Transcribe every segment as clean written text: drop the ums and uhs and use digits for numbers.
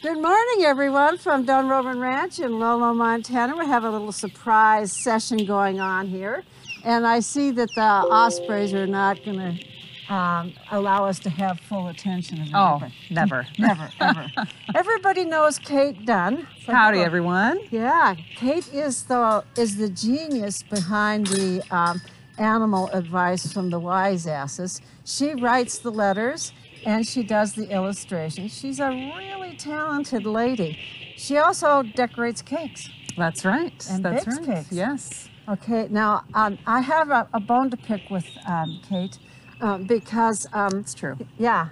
Good morning, everyone, from Dunrovin Ranch in Lolo, Montana. We have a little surprise session going on here, and I see that the ospreys are not going to allow us to have full attention. Oh, never. Never, ever. Everybody knows Kate Dunn. Howdy, everyone. Yeah, Kate is the genius behind the animal advice from the wise asses. She writes the letters and she does the illustrations. She's a really talented lady. She also decorates cakes. That's right. And That's bakes right. cakes. Yes. Okay, now I have a bone to pick with Kate because... It's true. Yeah.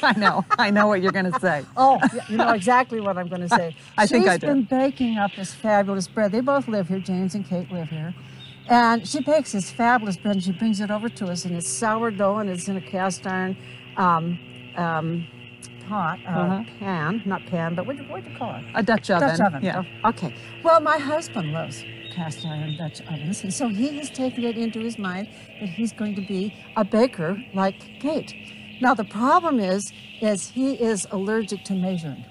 I know what you're going to say. Oh, you know exactly what I'm going to say. I think I do. She's been baking up this fabulous bread. They both live here. James and Kate live here. And she bakes this fabulous bread, and she brings it over to us, and it's sourdough, and it's in a cast iron pot, pan, not pan, but what do you call it? A Dutch oven. Dutch oven. Yeah. Oh, okay. Well, my husband loves cast iron Dutch ovens, and so he has taken it into his mind that he's going to be a baker like Kate. Now, the problem is he is allergic to measuring.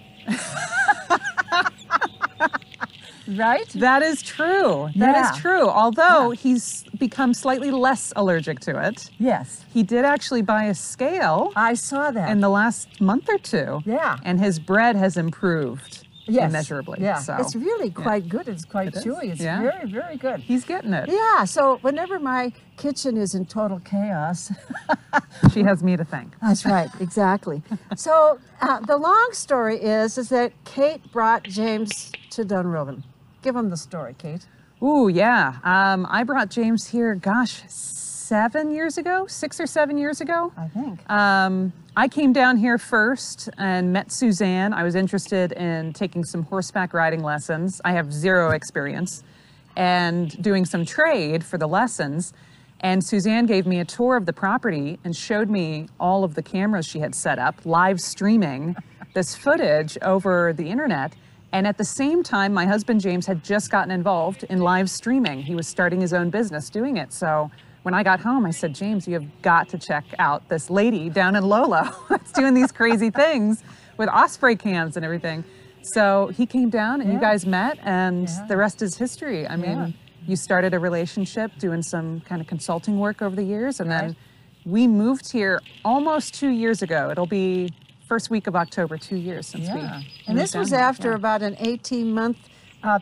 Right? That is true. That is true. Although he's become slightly less allergic to it. Yes. He did actually buy a scale. I saw that. In the last month or two. Yeah. And his bread has improved immeasurably. Yeah. So. It's really quite good. It's quite chewy. It's very, very good. He's getting it. Yeah. So whenever my kitchen is in total chaos. She has me to thank. That's right. Exactly. So the long story is that Kate brought James to Dunrovin. Give him the story, Kate. Ooh, yeah. I brought James here, gosh, 6 or 7 years ago. I think. I came down here first and met Suzanne. I was interested in taking some horseback riding lessons. I have zero experience, and doing some trade for the lessons. And Suzanne gave me a tour of the property and showed me all of the cameras she had set up, live streaming this footage over the internet. And at the same time, my husband, James, had just gotten involved in live streaming. He was starting his own business doing it. So when I got home, I said, James, you have got to check out this lady down in Lolo that's doing these crazy things with osprey cams and everything. So he came down and you guys met, and the rest is history. I mean, you started a relationship doing some kind of consulting work over the years, and then we moved here almost 2 years ago. It'll be first week of October, 2 years since we moved. And this was after about an 18-month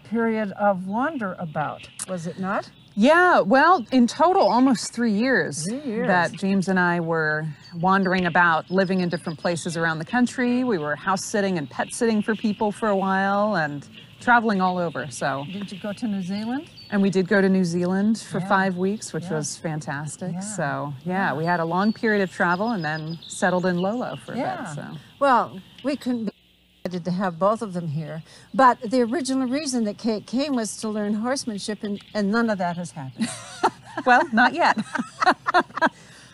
period of wander about, was it not? Yeah, well, in total, almost 3 years. 3 years. That James and I were wandering about, living in different places around the country. We were house sitting and pet sitting for people for a while, and traveling all over. So. Did you go to New Zealand? And we did go to New Zealand for 5 weeks, which was fantastic. So, we had a long period of travel and then settled in Lolo for a bit. So. Well, we couldn't be excited to have both of them here. But the original reason that Kate came was to learn horsemanship, and none of that has happened. Well, not yet.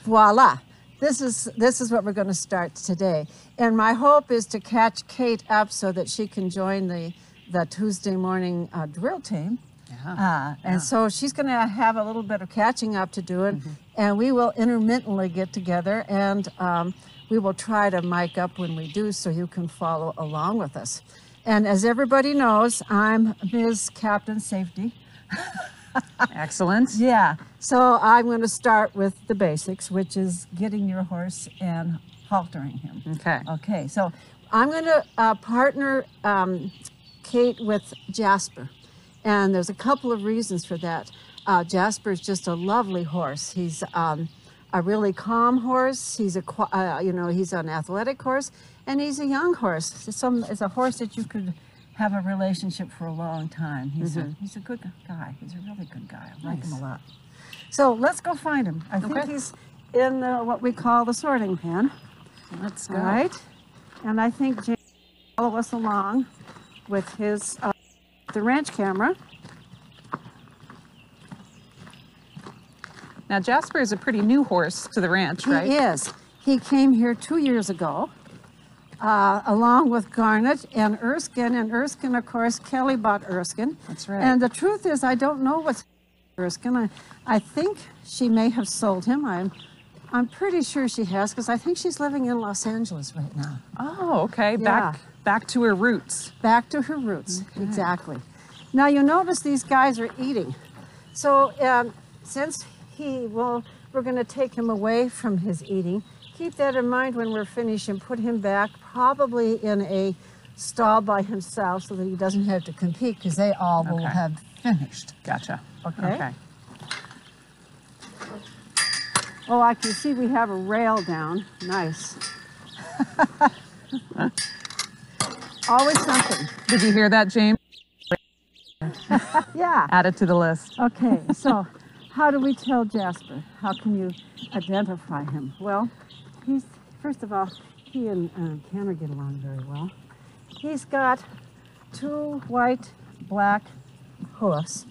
Voila. This is what we're going to start today. And my hope is to catch Kate up so that she can join the Tuesday morning drill team. And so she's going to have a little bit of catching up to do, and we will intermittently get together, and we will try to mic up when we do so you can follow along with us. And as everybody knows, I'm Ms. Captain Safety. Excellent. Yeah. So I'm going to start with the basics, which is getting your horse and haltering him. Okay. Okay. So I'm going to partner Kate with Jasper. And there's a couple of reasons for that. Jasper is just a lovely horse. He's a really calm horse. He's he's an athletic horse, and he's a young horse. It's a horse that you could have a relationship for a long time. He's a good guy. He's a really good guy. I like him a lot. So let's go find him. I think he's in what we call the sorting pen. Let's go. All right. And I think James will follow us along with his the ranch camera. Now, Jasper is a pretty new horse to the ranch, right? He is. He came here 2 years ago, along with Garnet and Erskine. And Erskine, of course, Kelly bought Erskine. That's right. And the truth is, I don't know what's Erskine. I think she may have sold him. I'm pretty sure she has, because I think she's living in Los Angeles right now. Oh, okay. Yeah. Back to her roots. Back to her roots, Okay. exactly. Now you notice these guys are eating. So since we're going to take him away from his eating, keep that in mind when we're finished and put him back probably in a stall by himself so that he doesn't have to compete because they all will Okay. have finished. Gotcha. Okay. Okay. Oh, I can see we have a rail down. Nice. Always something. Did you hear that, James? Yeah. Add it to the list. Okay, so how do we tell Jasper? How can you identify him? Well, first of all, he and Cameron get along very well. He's got 2 white, black hoofs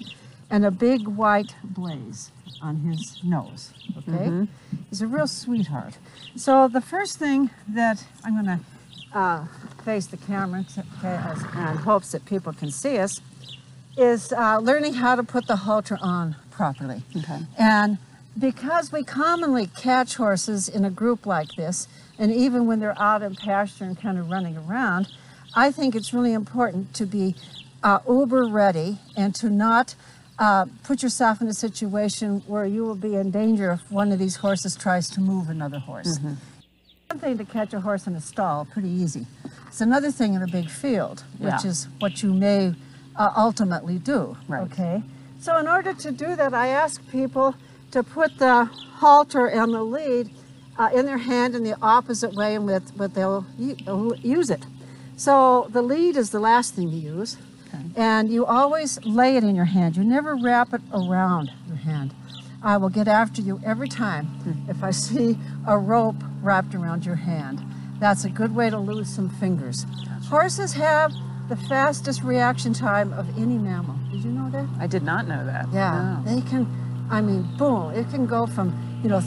and a big white blaze on his nose, okay? He's a real sweetheart. So the first thing that I'm going to face the camera and hopes that people can see us is learning how to put the halter on properly. Okay. And because we commonly catch horses in a group like this, and even when they're out in pasture and kind of running around, I think it's really important to be uber ready and to not put yourself in a situation where you will be in danger if one of these horses tries to move another horse. One thing to catch a horse in a stall, pretty easy. It's another thing in a big field, which Yeah. is what you may ultimately do, Right. okay? So in order to do that, I ask people to put the halter and the lead in their hand in the opposite way in which they'll use it. So the lead is the last thing to use, and you always lay it in your hand. You never wrap it around your hand. I will get after you every time if I see a rope wrapped around your hand. That's a good way to lose some fingers. Horses have the fastest reaction time of any mammal. Did you know that? I did not know that. Yeah, No. they can, I mean, boom. It can go from,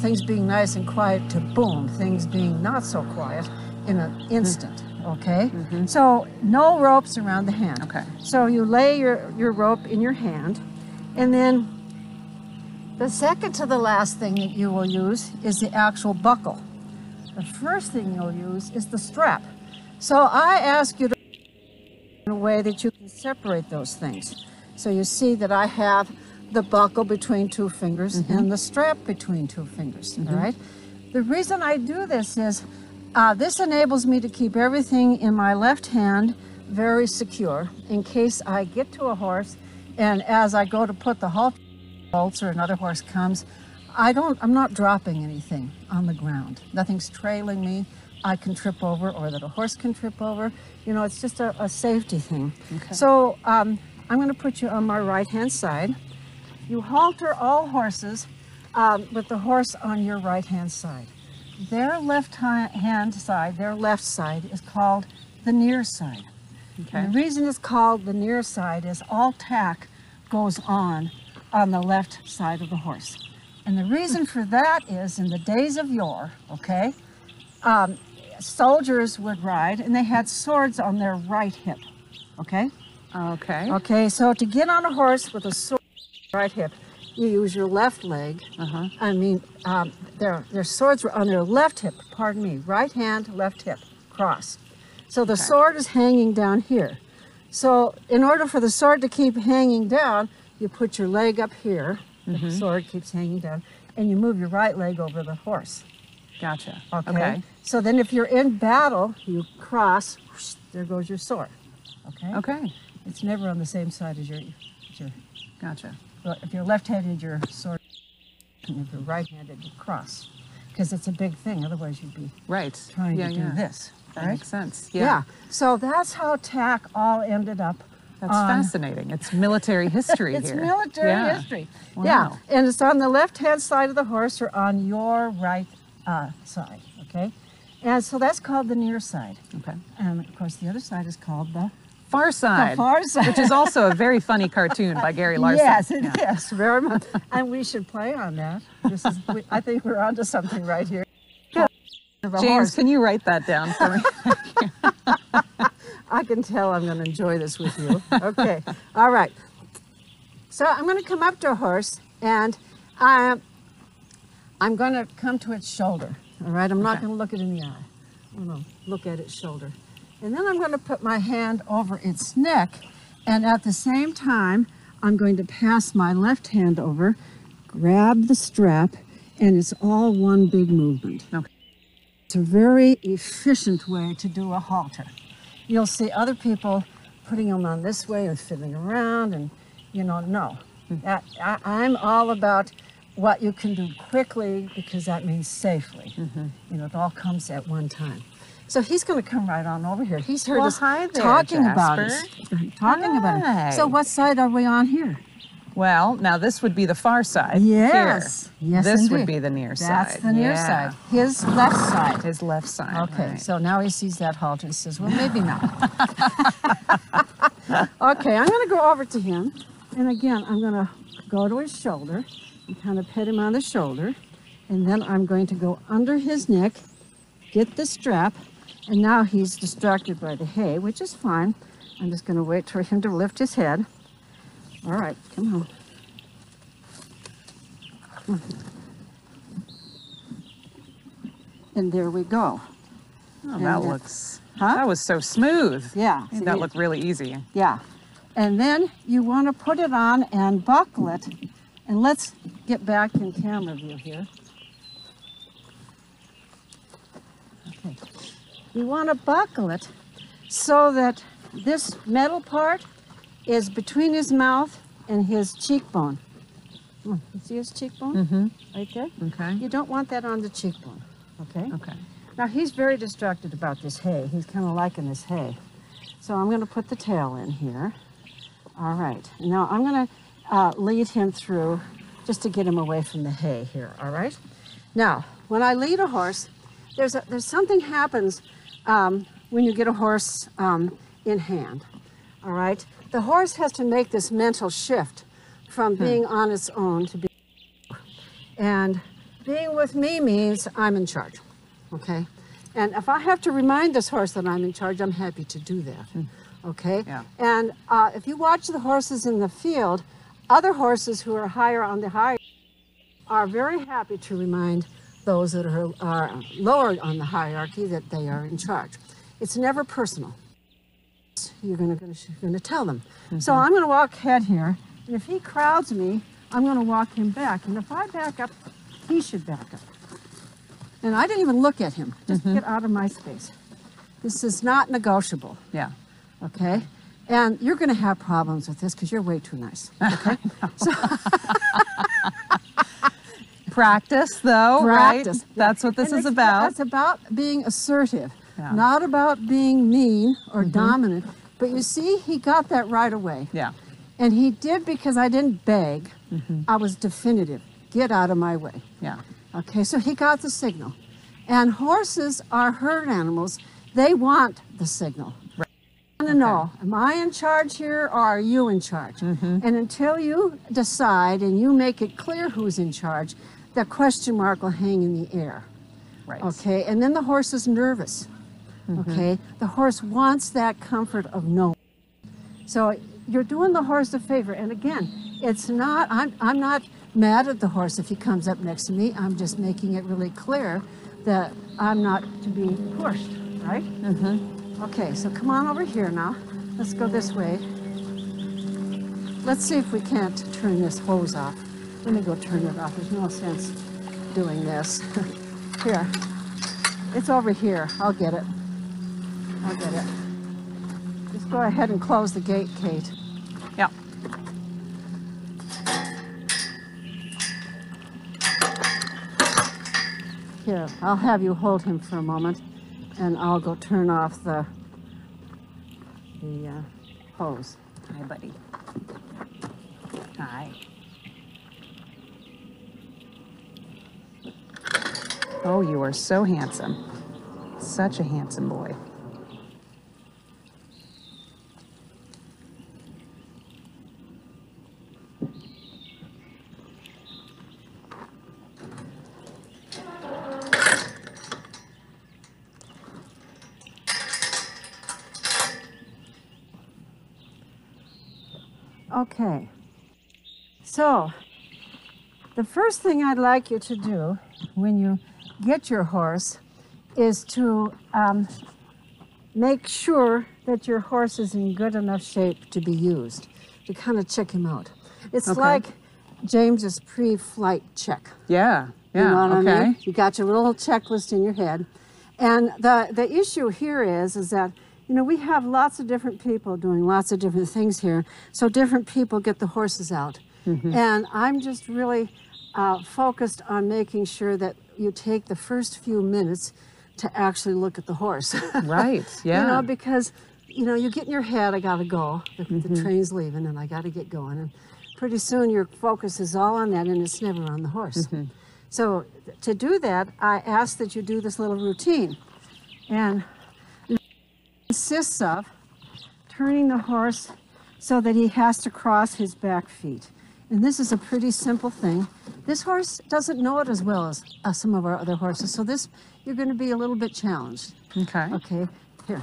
things being nice and quiet to boom, things being not so quiet in an instant, okay? So no ropes around the hand. Okay. So you lay your rope in your hand, and then the second to the last thing that you will use is the actual buckle. The first thing you'll use is the strap. So I ask you to in a way that you can separate those things. So you see that I have the buckle between 2 fingers and the strap between 2 fingers, all right? The reason I do this is this enables me to keep everything in my left hand very secure in case I get to a horse and as I go to put the halter or another horse comes, I'm not dropping anything on the ground. Nothing's trailing me. I can trip over or that a horse can trip over. It's just a safety thing. Okay. So I'm going to put you on my right-hand side. You halter all horses with the horse on your right-hand side. Their left-hand side, their left side, is called the near side. Okay. And the reason it's called the near side is all tack goes on the left side of the horse. And the reason for that is in the days of yore, okay, soldiers would ride and they had swords on their right hip, okay? Okay. Okay, so to get on a horse with a sword on your right hip, you use your left leg. I mean, their swords were on their left hip, pardon me, right hand, left hip, cross. So the sword is hanging down here. So in order for the sword to keep hanging down, you put your leg up here, the sword keeps hanging down, and you move your right leg over the horse. Gotcha. Okay. So then if you're in battle, you cross, whoosh, there goes your sword. Okay? Okay. It's never on the same side as your Gotcha. well, if you're left-handed, your sword, and if you're right-handed, you cross. Because it's a big thing, otherwise you'd be Right. trying to do this. That Right? makes sense. Yeah. So that's how tack all ended up. That's fascinating. It's military history It's here. military Yeah. history. Wow. Yeah, and it's on the left-hand side of the horse or on your right side, okay? And so that's called the near side. Okay. And of course the other side is called the Far Side. far side. Which is also a very funny cartoon by Gary Larson. Yes, it is, very much. And we should play on that. I think we're onto something right here. James, can you write that down for me? I can tell I'm going to enjoy this with you. Okay, all right. So I'm going to come up to a horse and I'm going to come to its shoulder. All right, I'm not going to look it in the eye. I'm going to look at its shoulder. And then I'm going to put my hand over its neck, and at the same time, I'm going to pass my left hand over, grab the strap, and it's all one big movement. Okay. It's a very efficient way to do a halter. You'll see other people putting them on this way and fiddling around, and no. I'm all about what you can do quickly, because that means safely. It all comes at one time. So he's going to come right on over here. He's heard us talking about it. Talking about it. So what side are we on here? Well, now this would be the far side. Yes. Here. Yes, this indeed. would be the near side. That's the near side. His left side. His left side. Okay, right. so now he sees that halter and says, well, maybe not. Okay, I'm going to go over to him. And again, I'm going to go to his shoulder and kind of pet him on the shoulder. And then I'm going to go under his neck, get the strap. And now he's distracted by the hay, which is fine. I'm just going to wait for him to lift his head. All right, come on. And there we go. Oh, that looks, that was so smooth. Yeah. Made that look really easy. Yeah. And then you want to put it on and buckle it. And let's get back in camera view here. Okay. You want to buckle it so that this metal part is between his mouth and his cheekbone. You see his cheekbone? Right there? Okay. You don't want that on the cheekbone, okay? Okay. Now he's very distracted about this hay. He's kind of liking this hay. So I'm going to put the tail in here. All right. Now I'm going to lead him through just to get him away from the hay here, all right? Now, when I lead a horse, there's something happens when you get a horse in hand, all right? The horse has to make this mental shift from being on its own to being, and being with me means I'm in charge, okay? And if I have to remind this horse that I'm in charge, I'm happy to do that, okay? Yeah. And if you watch the horses in the field, other horses who are higher on the hierarchy are very happy to remind those that are lower on the hierarchy that they are in charge. It's never personal. You're going to tell them. So I'm going to walk ahead here, and if he crowds me, I'm going to walk him back. And if I back up, he should back up. And I didn't even look at him. Just get out of my space. This is not negotiable. Yeah. Okay? And you're going to have problems with this because you're way too nice. Okay? So practice, though, practice. Right? That's what this is about. It's about being assertive, Yeah. not about being mean or dominant. But you see, he got that right away. Yeah. And he did because I didn't beg. I was definitive. Get out of my way. Yeah. Okay, so he got the signal. And horses are herd animals. They want the signal. Right. I want to know, am I in charge here or are you in charge? And until you decide and you make it clear who's in charge, that question mark will hang in the air. Right. Okay, and then the horse is nervous. Okay, the horse wants that comfort of knowing. So you're doing the horse a favor. And again, it's not, I'm not mad at the horse if he comes up next to me. I'm just making it really clear that I'm not to be pushed, right? Okay, so come on over here now. Let's go this way. Let's see if we can't turn this hose off. Let me go turn it off. There's no sense doing this. Here. It's over here. I'll get it. I'll get it. Just go ahead and close the gate, Kate. Yeah. Here, I'll have you hold him for a moment, and I'll go turn off the hose. Hi, buddy. Hi. Oh, you are so handsome. Such a handsome boy. Okay, so the first thing I'd like you to do when you get your horse is to make sure that your horse is in good enough shape to be used, to kind of check him out. It's like James's pre-flight check. Yeah, yeah, You know what okay. I mean? You got your little checklist in your head. And the issue here is that, you know, we have lots of different people doing lots of different things here. So different people get the horses out. And I'm just really focused on making sure that you take the first few minutes to actually look at the horse. Right, yeah. You know, because, you know, you get in your head, I gotta go. The train's leaving and I gotta get going. And pretty soon your focus is all on that and it's never on the horse. So to do that, I ask that you do this little routine. And it consists of turning the horse so that he has to cross his back feet. And this is a pretty simple thing. This horse doesn't know it as well as some of our other horses. So this, you're going to be a little bit challenged. Okay. Okay, here.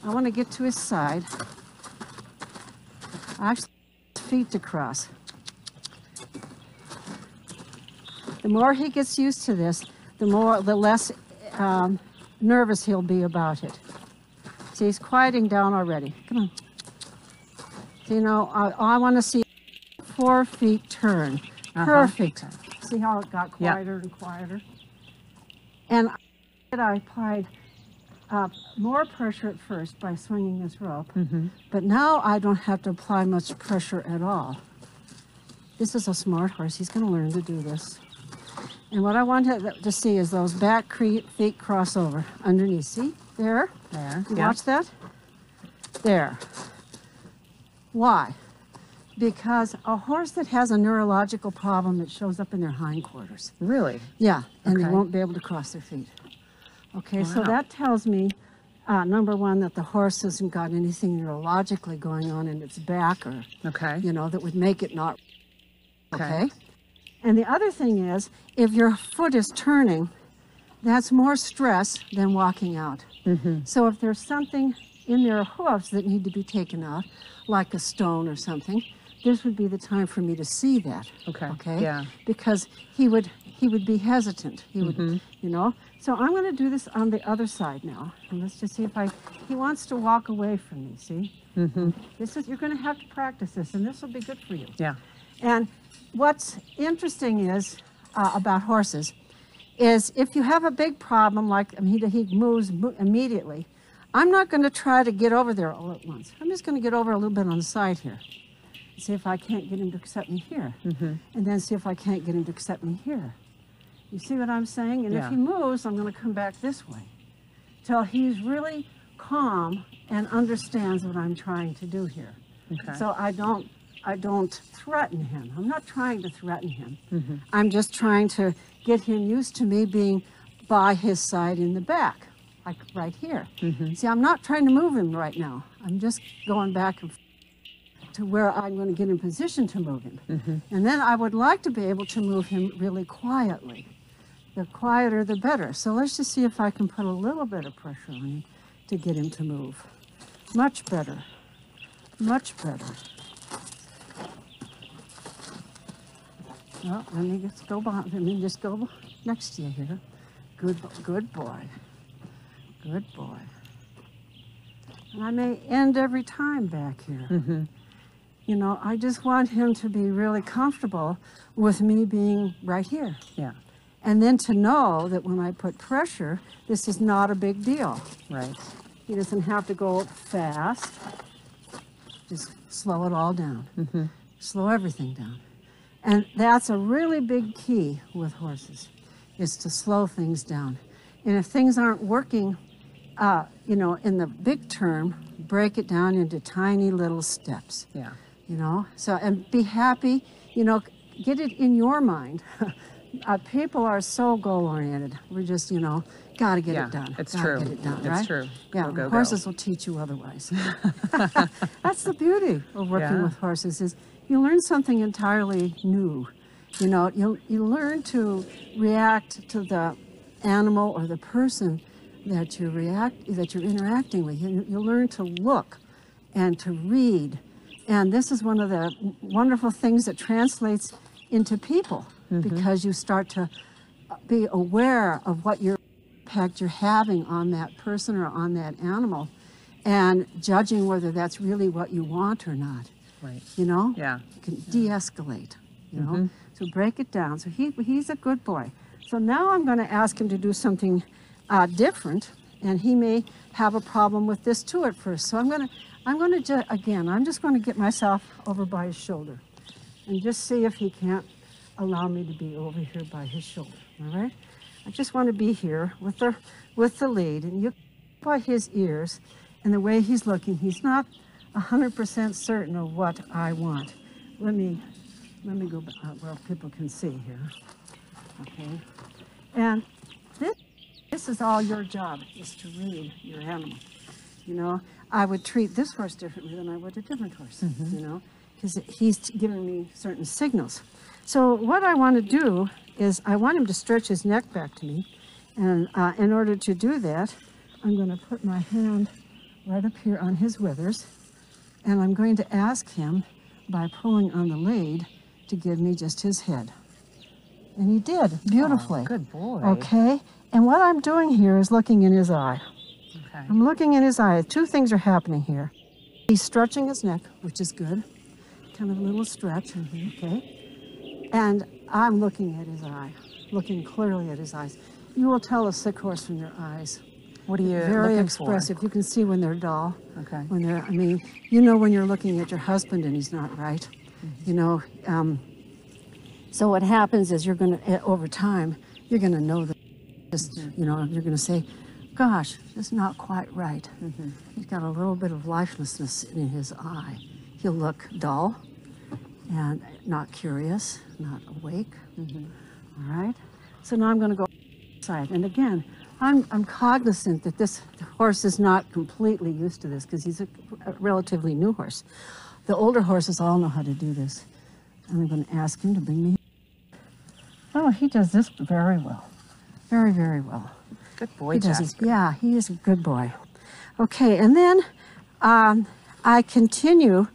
I want to get to his side. Actually, his feet to cross. The more he gets used to this, the less nervous he'll be about it. See, he's quieting down already. Come on. So, you know, I want to see 4 feet turn. Perfect. See how it got quieter and quieter? And I applied more pressure at first by swinging this rope, but now I don't have to apply much pressure at all. This is a smart horse. He's going to learn to do this. And what I want to see is those back feet cross over underneath. See? There. There. You watch that? There. Why? Because a horse that has a neurological problem, it shows up in their hindquarters. Really? Yeah, and they won't be able to cross their feet. Okay, so that tells me, number one, that the horse hasn't got anything neurologically going on in its back or, you know, that would make it not. Okay. And the other thing is, if your foot is turning, that's more stress than walking out. So if there's something in their hoofs that need to be taken out, like a stone or something, this would be the time for me to see that. Okay. Yeah. Because he would be hesitant. He would, you know. So I'm going to do this on the other side now, and let's just see if he wants to walk away from me. See. This is, you're going to have to practice this, and this will be good for you. Yeah. And what's interesting is about horses is if you have a big problem, like he moves immediately, I'm not going to try to get over there all at once. I'm just going to get over a little bit on the side here. See if I can't get him to accept me here. And then see if I can't get him to accept me here. You see what I'm saying? And if he moves, I'm going to come back this way till he's really calm and understands what I'm trying to do here. So I don't threaten him. I'm not trying to threaten him. I'm just trying to get him used to me being by his side in the back, like right here. See, I'm not trying to move him right now. I'm just going back and to where I'm going to get in position to move him. And then I would like to be able to move him really quietly. The quieter, the better. So let's just see if I can put a little bit of pressure on him to get him to move. Much better. Much better. Well, let me just go behind. Let me just go next to you here. Good boy. Good boy. And I may end every time back here. You know, I just want him to be really comfortable with me being right here. Yeah. And then to know that when I put pressure, this is not a big deal. Right. He doesn't have to go fast. Just slow it all down. Slow everything down. And that's a really big key with horses, is to slow things down. And if things aren't working, you know, in the big term, break it down into tiny little steps. Yeah. You know, so, and be happy, you know, get it in your mind. People are so goal-oriented. We're just, you know, got to get it done. It's gotta true. Get it done, It's right? true. Yeah, Go, horses will teach you otherwise. That's the beauty of working with horses, is you learn something entirely new. You know, you learn to react to the animal or the person that you're interacting with. You learn to look and to read. And this is one of the wonderful things that translates into people, because you start to be aware of what impact you're having on that person or on that animal. and judging whether that's really what you want or not. Right. You know? Yeah. You can de-escalate, you know? So break it down. So he's a good boy. So now I'm going to ask him to do something different, and he may have a problem with this too at first. So I'm just going to get myself over by his shoulder and just see if he can't allow me to be over here by his shoulder, all right? I just want to be here with the lead, and you by his ears and the way he's looking, he's not 100% certain of what I want. Let me go back where people can see here. Okay, and this is all your job, is to read your animal. You know, I would treat this horse differently than I would a different horse. You know, because he's giving me certain signals. So what I want to do is I want him to stretch his neck back to me, and in order to do that, I'm going to put my hand right up here on his withers, and I'm going to ask him, by pulling on the lead, to give me just his head. And he did, beautifully. Oh, good boy. Okay, and what I'm doing here is looking in his eye. Okay. I'm looking in his eye. Two things are happening here. He's stretching his neck, which is good. Kind of a little stretch, okay? And I'm looking at his eye, looking clearly at his eyes. You will tell a sick horse from your eyes. What are you Very looking expressive. for? You can see when they're dull. Okay. When they're, I mean, you know when you're looking at your husband and he's not right. You know, so what happens is you're going to, over time, you're going to know that, just, you know, you're going to say, gosh, this is not quite right. He's got a little bit of lifelessness in his eye. He'll look dull and not curious, not awake. All right? So now I'm going to go outside. And again, I'm cognizant that this horse is not completely used to this because he's a relatively new horse. The older horses all know how to do this. And I'm going to ask him to bring me. Oh, he does this very well. Very, very well. Good boy, Jasper. Yeah, he is a good boy. Okay, and then I continue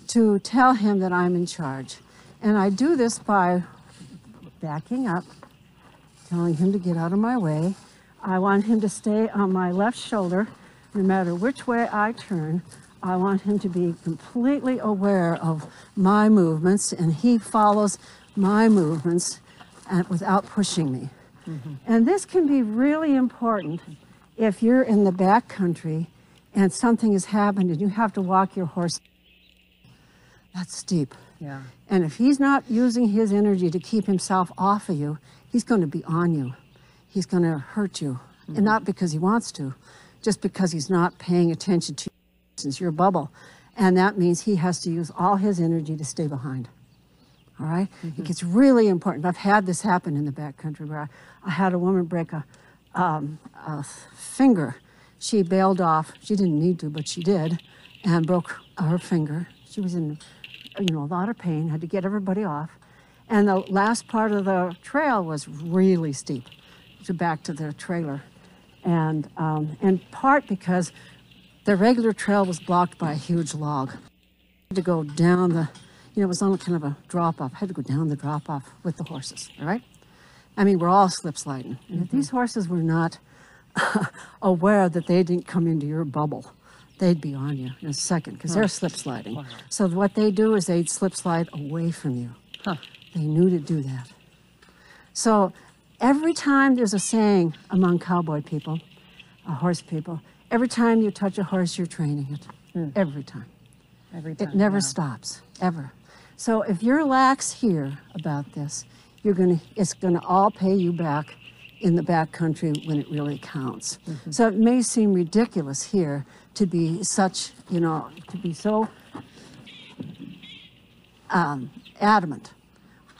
to tell him that I'm in charge. And I do this by backing up, telling him to get out of my way. I want him to stay on my left shoulder. No matter which way I turn, I want him to be completely aware of my movements, and he follows my movements without pushing me. And this can be really important if you're in the back country and something has happened and you have to walk your horse. That's steep. Yeah. And if he's not using his energy to keep himself off of you, he's going to be on you. He's going to hurt you. And not because he wants to, just because he's not paying attention to you since your bubble. And that means he has to use all his energy to stay behind. All right? It gets really important. I've had this happen in the backcountry where I had a woman break a finger. She bailed off. She didn't need to, but she did, and broke her finger. She was in, you know, a lot of pain, had to get everybody off. And the last part of the trail was really steep to back to the trailer. And in part because the regular trail was blocked by a huge log. I had to go down the, you know, it was on kind of a drop-off. I had to go down the drop-off with the horses, all right? I mean, we're all slip-sliding. And if these horses were not aware that they didn't come into your bubble, they'd be on you in a second because they're slip-sliding. Wow. So what they do is they'd slip-slide away from you. They knew to do that. So every time there's a saying among cowboy people, horse people, every time you touch a horse, you're training it. Every time. Every time. It never stops, ever. So if you're lax here about this, it's gonna all pay you back in the back country when it really counts. So it may seem ridiculous here to be such, you know, to be so adamant,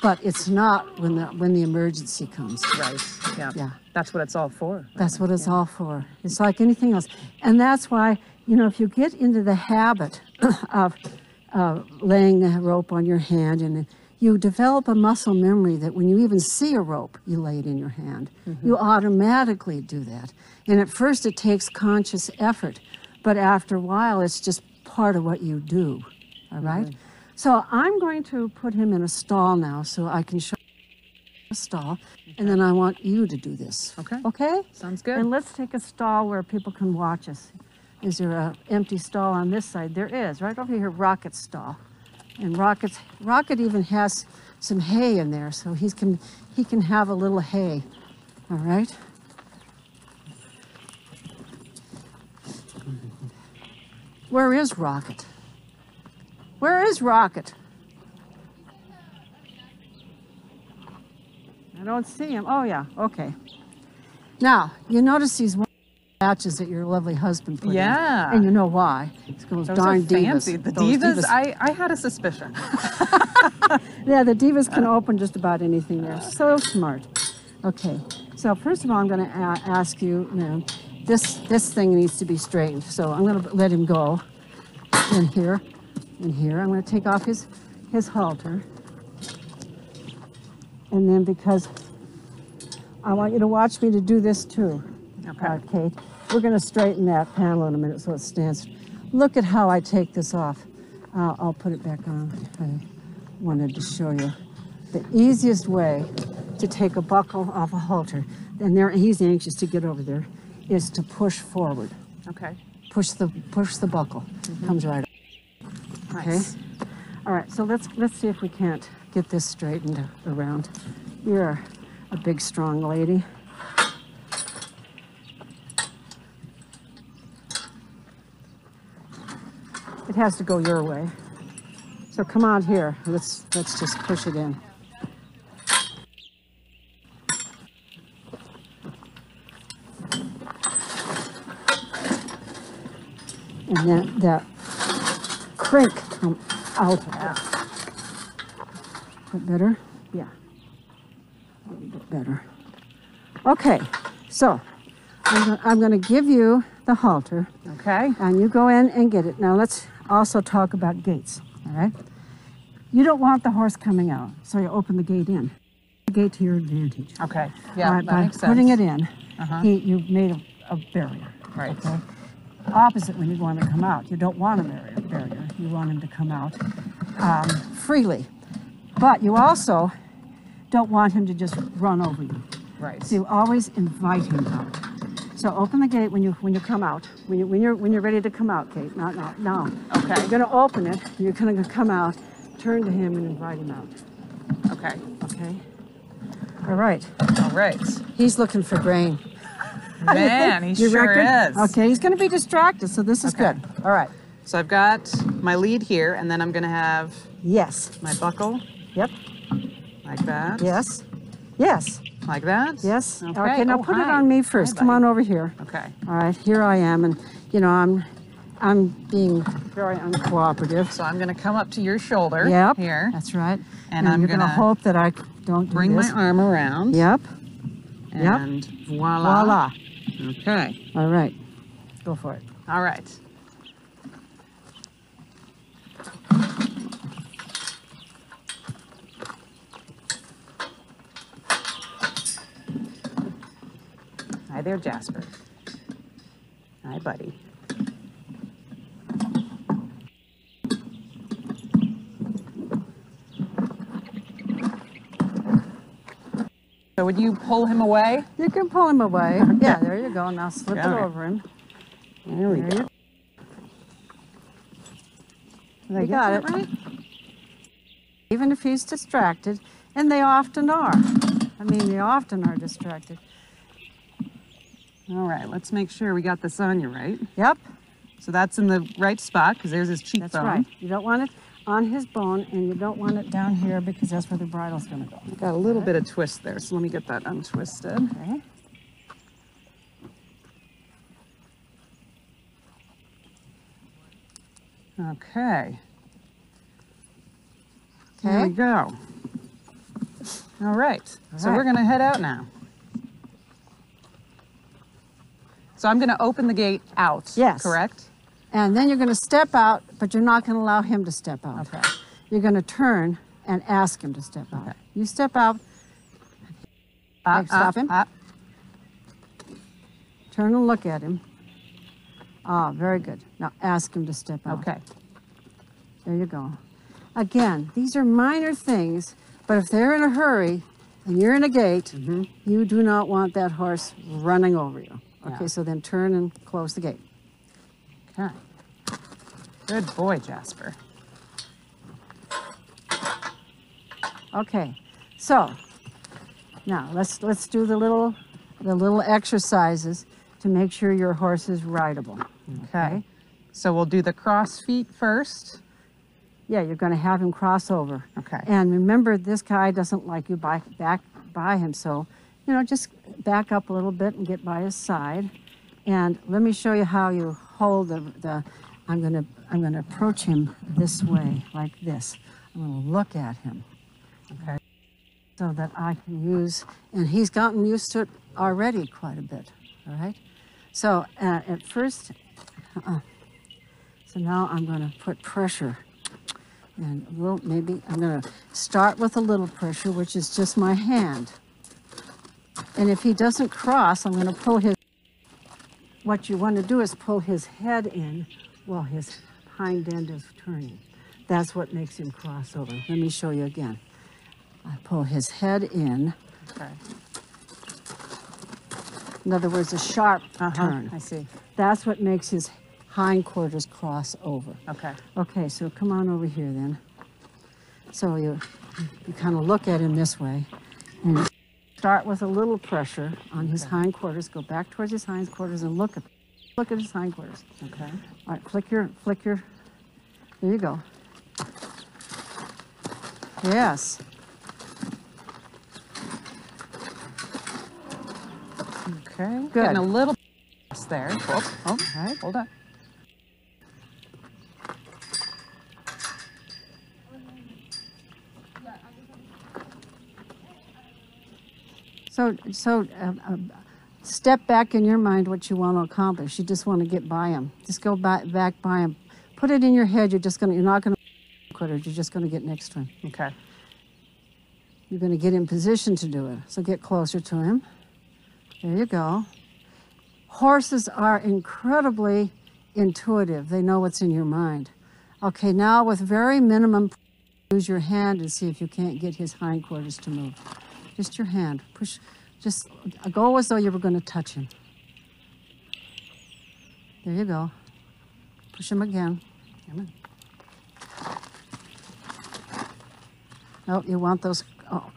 but it's not when the emergency comes. Right. Yeah. Yeah. That's what it's all for. That's what it's all for. It's like anything else. And that's why, you know, if you get into the habit of laying the rope on your hand, and you develop a muscle memory that when you even see a rope, you lay it in your hand. You automatically do that. And at first it takes conscious effort, but after a while it's just part of what you do, all right? So I'm going to put him in a stall now so I can show a stall, and then I want you to do this. Okay. Okay? Sounds good. And let's take a stall where people can watch us. Is there an empty stall on this side? There is, right over here, Rocket's stall. And Rocket even has some hay in there, so he can have a little hay. All right. Where is Rocket? Where is Rocket? I don't see him. Oh yeah, okay. Now, you notice these patches that your lovely husband put in. And you know why. It's those darn divas. Fancy. The divas, I had a suspicion. Yeah, the divas can open just about anything. They're so smart. Okay, so first of all, I'm going to ask you, this thing needs to be straightened. So I'm going to let him go in here, in here. I'm going to take off his halter. And then because I want you to watch me to do this too. Okay. Kate, we're going to straighten that panel in a minute so it stands. Look at how I take this off. I'll put it back on. I wanted to show you the easiest way to take a buckle off a halter, and he's anxious to get over there, is to push forward. Okay. Push the buckle. Comes right up. Nice. Okay. All right. So let's see if we can't get this straightened around. You're a big, strong lady. It has to go your way. So come out here. Let's just push it in. And then that crank come out of it. Bit better? Yeah. A little bit better. Okay, so I'm going to give you the halter. Okay. And you go in and get it. Now let's also talk about gates, all right? You don't want the horse coming out, so you open the gate in. The gate to your advantage. Okay. Yeah, that by makes sense. putting it in, you've made a barrier. Right. Okay? Opposite when you want to come out. You don't want a barrier. You want him to come out freely. But you also don't want him to just run over you. Right. So you always invite him out. So open the gate when you come out. When you're ready to come out, Kate. Now. Okay. You're going to open it. You're going to come out. Turn to him and invite him out. Okay. Okay. All right. All right. He's looking for grain. Man, he sure is. Okay, he's going to be distracted, so this is good. All right. So I've got my lead here, and then I'm going to have Yes. my buckle. Yep. Like that. Yes. Yes. Like that. Yes. Okay. Now put it on me first. Come on over here. Okay. All right. Here I am, and I'm being very uncooperative. So I'm going to come up to your shoulder. Yep. Here. That's right. And I'm you're going to hope that I don't bring do this. my arm around. Yep. And voila. Voila. Okay. All right. Go for it. All right. Hi there, Jasper. Hi, buddy. So would you pull him away? You can pull him away. Yeah, there you go. Now slip it over him. There we go. You got it. Right? Even if he's distracted, and they often are. I mean, they often are distracted. All right, let's make sure we got this on you right. Yep. So that's in the right spot because there's his cheekbone. That's right. You don't want it on his bone, and you don't want it down here because that's where the bridle's going to go. Got a little bit of twist there, so let me get that untwisted. Okay. Okay. There we go. All right. So we're going to head out now. So I'm going to open the gate out. Yes. Correct? And then you're going to step out, but you're not going to allow him to step out. Okay. You're going to turn and ask him to step out. Okay. You step out. Stop him. Turn and look at him. Ah, very good. Now ask him to step out. Okay. There you go. Again, these are minor things, but if they're in a hurry and you're in a gate, you do not want that horse running over you. Okay, Yeah. so then turn and close the gate. Okay. Good boy, Jasper. Okay, so now let's do the little exercises to make sure your horse is rideable. Okay. So we'll do the cross feet first. Yeah, you're going to have him cross over. Okay. And remember, this guy doesn't like you back by him, so just back up a little bit and get by his side. And let me show you how you hold the. I'm gonna approach him this way, like this. I'm gonna look at him. Okay. So that I can use, and he's gotten used to it already quite a bit. All right. So at first, so now I'm gonna put pressure. And maybe I'm going to start with a little pressure, which is just my hand. And if he doesn't cross, I'm going to pull his, what you want to do is pull his head in while his hind end is turning. That's what makes him cross over. Let me show you again. I pull his head in. Okay. In other words, a sharp turn. I see. That's what makes his hindquarters cross over. Okay. Okay, so come on over here then. So you kind of look at him this way, and you start with a little pressure on his hindquarters. Go back towards his hindquarters and look at his hindquarters. Okay. All right, flick your. There you go. Yes. Okay. Good. Getting a little there. Oh, All right. hold on. So step back in your mind what you want to accomplish. You just want to get by him. Just go back by him. Put it in your head. You're not going to quit it. You're just going to get next to him. Okay. You're going to get in position to do it. So get closer to him. There you go. Horses are incredibly intuitive. They know what's in your mind. Okay, now with very minimum, use your hand and see if you can't get his hindquarters to move. Just your hand. Push. Just go as though you were going to touch him. There you go. Push him again. Come on. Oh, you want those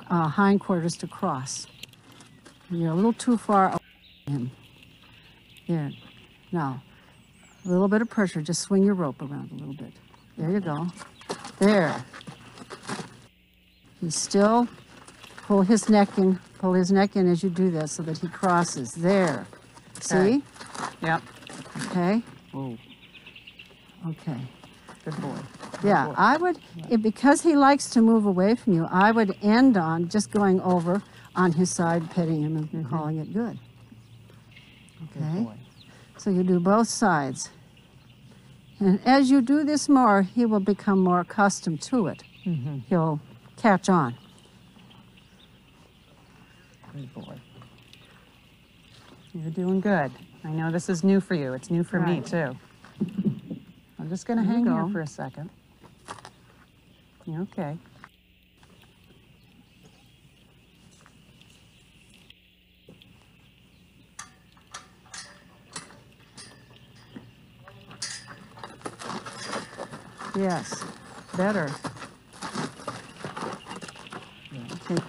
hindquarters to cross. You're a little too far away from him. There. Now, a little bit of pressure. Just swing your rope around a little bit. There you go. There. He's still. Pull his neck in as you do this so that he crosses. There. Okay. See? Yep. Okay. Ooh. Okay. Good boy. Good Yeah, boy. I would, because he likes to move away from you, I would end on just going over on his side, petting him and calling it good. Good Okay? boy. So you do both sides. And as you do this more, he will become more accustomed to it. He'll catch on. Good boy. You're doing good. I know this is new for you. It's new for me, Right. too. I'm just going to There you hang here go. for a second. You okay? Yes, better. Okay.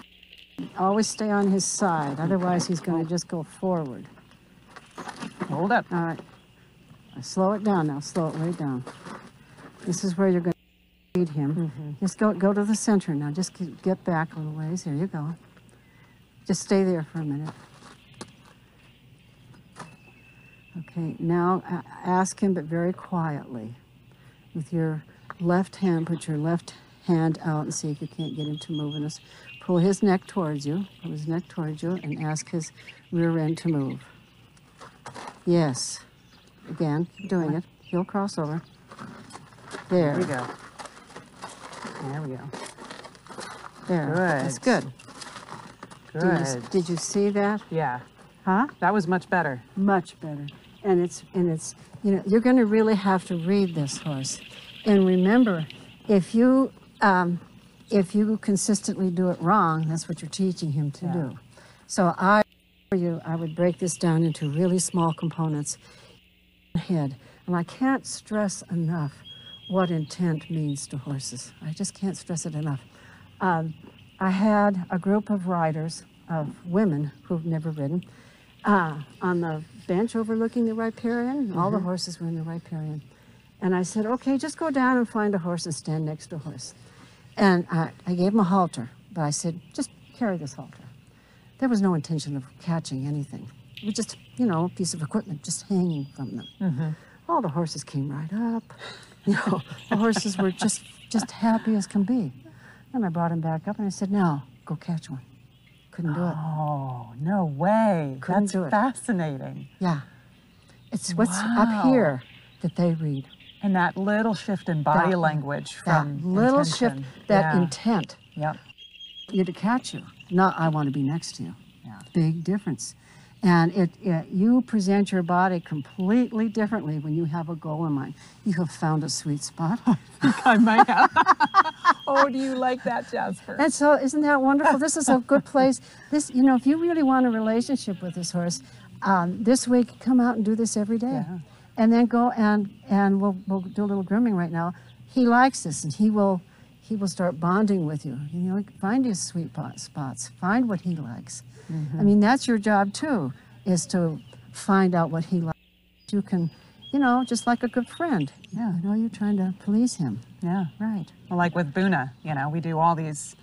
Always stay on his side, otherwise he's going to just go forward. Hold up. All right. Slow it down now. Slow it way down. This is where you're going to lead him. Just go to the center now. Just get back a little ways. Here you go. Just stay there for a minute. Okay, now ask him, but very quietly. With your left hand, put your left hand out and see if you can't get him to move. And just pull his neck towards you. Pull his neck towards you and ask his rear end to move. Yes. Again, keep doing it. He'll cross over. There There. we go. There we go. There. Good. That's good. Good. Did you see that? Yeah, Huh? that was much better. Much better. And it's you're going to really have to read this horse. And remember, if you consistently do it wrong, that's what you're teaching him to do. So I would break this down into really small components. Head. And I can't stress enough what intent means to horses. I just can't stress it enough. I had a group of riders, of women who've never ridden, on the bench overlooking the riparian. All the horses were in the riparian. And I said, okay, just go down and find a horse and stand next to a horse. And I gave them a halter, but I said, just carry this halter. There was no intention of catching anything. It was just, you know, a piece of equipment just hanging from them. All the horses came right up. You know, the horses were just happy as can be. And I brought him back up and I said, now, go catch one. Couldn't do it. Oh, no way. Couldn't do it. That's fascinating. Yeah. It's what's up here that they read. And that little shift in body language from that little intention. shift, that intent. Yep. You're to catch you, not I want to be next to you. Yeah. Big difference. And you present your body completely differently when you have a goal in mind. You have found a sweet spot. I might have. Oh, do you like that, Jasper? And so, isn't that wonderful? This is a good place. This, you know, if you really want a relationship with this horse, this week, come out and do this every day. Yeah. And then go and we'll do a little grooming right now. He likes this, and he will start bonding with you. You know, find his sweet spots. Find what he likes. I mean, that's your job too, is to find out what he likes. You can, you know, just like a good friend. Yeah. You know, you're trying to please him. Yeah. Right. Well, like with Buna, you know, we do all these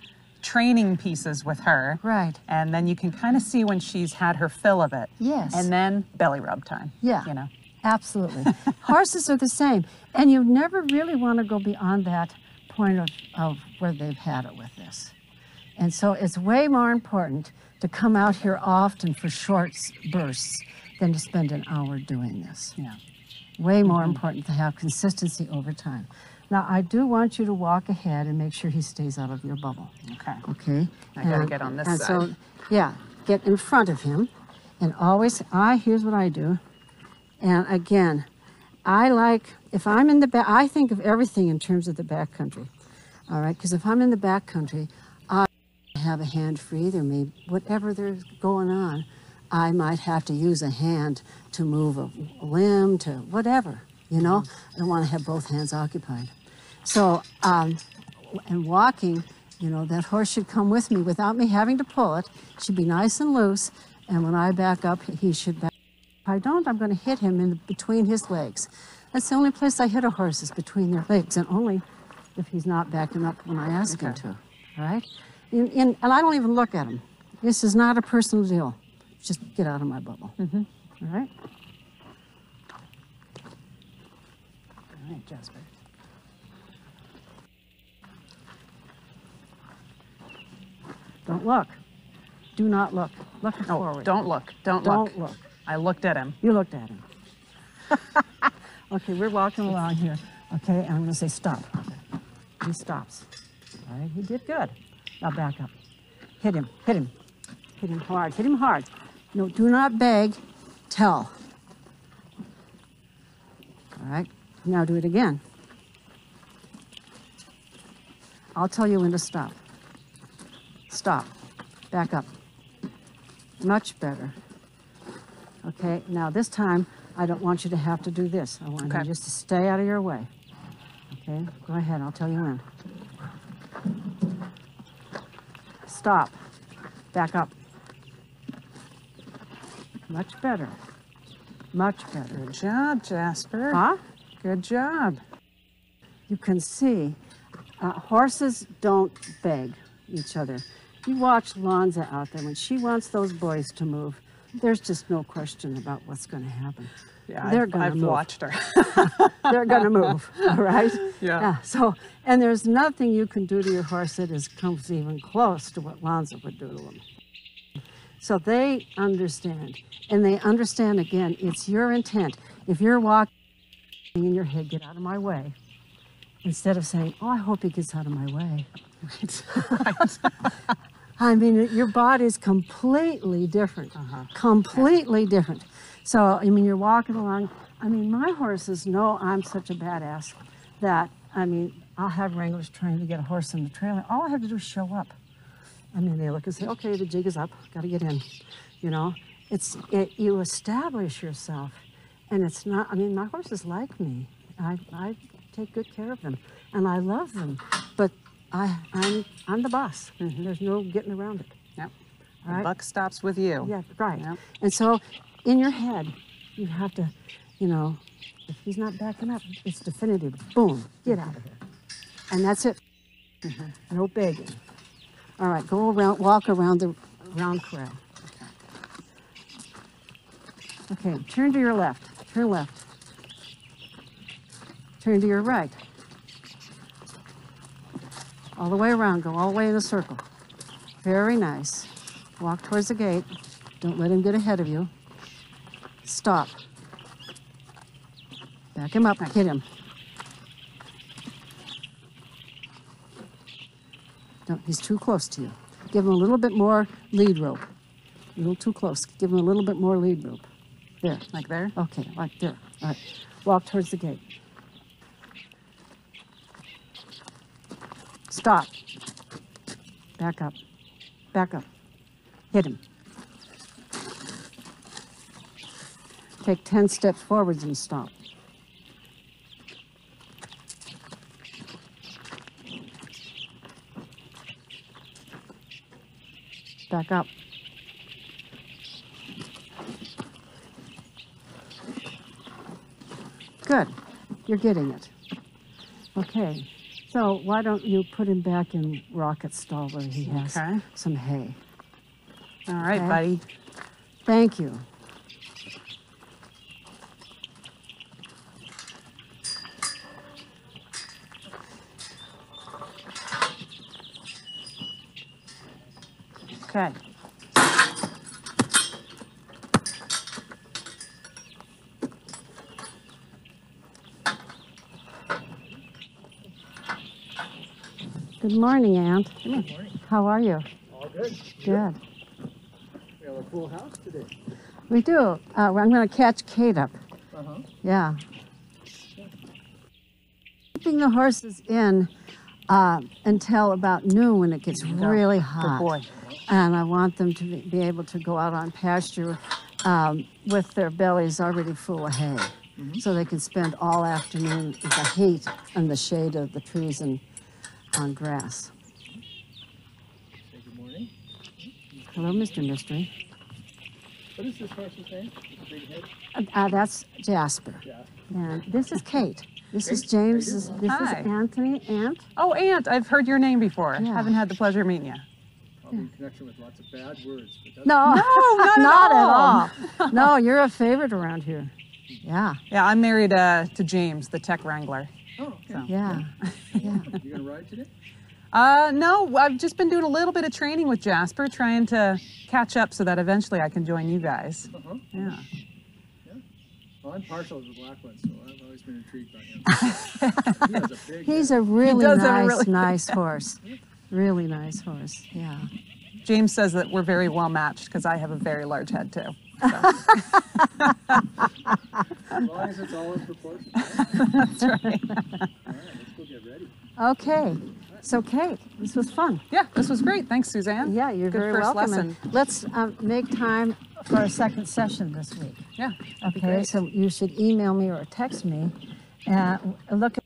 training pieces with her. Right. And then you can kind of see when she's had her fill of it. Yes. And then belly rub time. Yeah. You know. Absolutely. Horses are the same. And you never really want to go beyond that point of where they've had it with this. And so it's way more important to come out here often for short bursts than to spend an hour doing this. Yeah. Way more important to have consistency over time. Now, I do want you to walk ahead and make sure he stays out of your bubble. Okay. Okay? I gotta get on this and side. So, yeah, get in front of him. And always, here's what I do. And again, if I'm in the back, I think of everything in terms of the back country. All right? Because if I'm in the back country, I have a hand free. There may, whatever there's going on, I might have to use a hand to move a limb, to whatever, you know? I don't want to have both hands occupied. So, and walking, you know, that horse should come with me without me having to pull it. It should be nice and loose. And when I back up, he should back. If I don't, I'm going to hit him in between his legs. That's the only place I hit a horse, is between their legs, and only if he's not backing up when I ask him to. All right? And I don't even look at him. This is not a personal deal. Just get out of my bubble. All right? All right, Jasper. Don't look. Do not look. Look forward. Don't look. Don't look. I looked at him. You looked at him. Okay, we're walking along here. Okay, and I'm going to say stop. He stops. All right, he did good. Now back up. Hit him, hit him. Hit him hard, hit him hard. No, do not beg, tell. All right, now do it again. I'll tell you when to stop. Stop. Back up. Much better. Okay, now this time, I don't want you to have to do this. I want you just to stay out of your way. Okay, go ahead, I'll tell you when. Stop. Back up. Much better. Much better. Good job, Jasper. Huh? Good job. You can see, horses don't beg each other. You watch Lonza out there. When she wants those boys to move, there's just no question about what's going to happen. Yeah, I've move. Watched her. They're going to move, all right? Yeah. So, and there's nothing you can do to your horse that comes even close to what Lonza would do to them. So they understand, and they understand, again, it's your intent. If you're walking in your head, get out of my way, instead of saying, oh, I hope he gets out of my way. Right. I mean, your body is completely different, completely different. So, I mean, you're walking along. I mean, my horses know I'm such a badass that, I mean, I'll have wranglers trying to get a horse in the trailer. All I have to do is show up. I mean, they look and say, okay, the jig is up, got to get in. You know, you establish yourself, And it's not, I mean, my horses like me. I take good care of them, and I love them. But I'm the boss. There's no getting around it. Yep. All The right? buck stops with you. Yeah, right. Yep. And so in your head, you have to, you know, if he's not backing up, it's definitive. Boom, get out of here. And that's it. No begging. All right, go around, walk around the round corral. Okay, turn to your left. Turn left. Turn to your right. All the way around, go all the way in a circle. Very nice. Walk towards the gate. Don't let him get ahead of you. Stop. Back him up, hit him. Don't, he's too close to you. Give him a little bit more lead rope. A little too close. Give him a little bit more lead rope. There. Like there? Okay, like there. All right. Walk towards the gate. Stop. Back up. Back up. Hit him. Take 10 steps forwards and stop. Back up. Good. You're getting it. Okay. So why don't you put him back in Rocket's stall where he has some hay. All right, Okay. buddy. Thank you. Okay. Good morning, Aunt. Good morning. How are you? All good. Good. We have a full house today. We do. I'm going to catch Kate up. Uh-huh. Yeah. Keeping the horses in until about noon when it gets really hot. Good boy. And I want them to be able to go out on pasture with their bellies already full of hay. So they can spend all afternoon in the heat and the shade of the trees and on grass. Say good morning. Hello, Mr. Mystery. What is this horse's name? Big head? That's Jasper. Yeah. And this is Kate. This is Kate, James. how you This doing? is Hi. Anthony. Aunt. Oh, Aunt, I've heard your name before. Yeah. Haven't had the pleasure of meeting you. I'll be in connection with lots of bad words. But that's No, not at at all. No, you're a favorite around here. Yeah, Yeah, I'm married to James, the tech wrangler. Oh, okay. So. yeah, yeah. You gonna ride today? No, I've just been doing a little bit of training with Jasper, trying to catch up so that eventually I can join you guys. Uh-huh. Yeah. Yeah. Well, I'm partial to the black one, so I've always been intrigued by him. He has a big He's head. a really does have a nice, really- nice horse. Really nice horse. Yeah. James says that we're very well matched because I have a very large head too. As long as it's all in proportion. Right? That's right. All right, let's go get ready. Okay. So, Kate, this was fun. Yeah, this was great. Thanks, Suzanne. Yeah, you're Good very first welcome. lesson. And let's make time for a second session this week. Yeah. that'd be Okay, great. so you should email me or text me and look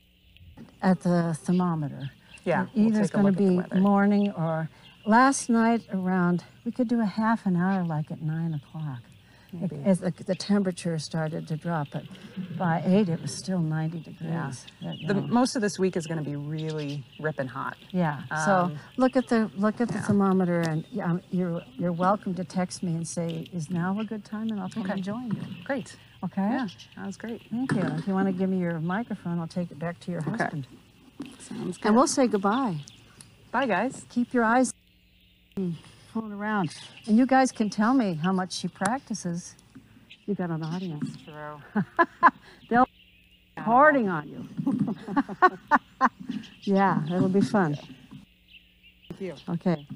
at the thermometer. Yeah, we'll Either it's take a going look to at the be weather. morning or last night around, we could do a half an hour like at 9 o'clock. Maybe. As the temperature started to drop, but by 8 it was still 90 degrees. Yeah. You The, know. most of this week is going to be really ripping hot. Yeah. So Um, look at the thermometer, and you're welcome to text me and say, "Is now a good time?" And I'll come Okay. and join you. Great. Okay. Yeah, that was great. Thank you. If you want to give me your microphone, I'll take it back to your Okay. husband. Sounds good. And we'll say goodbye. Bye, guys. Keep your eyes fooling around, and you guys can tell me how much she practices. You got an audience. True. They'll be hoarding on you. Yeah, it'll be fun. Thank you. Okay.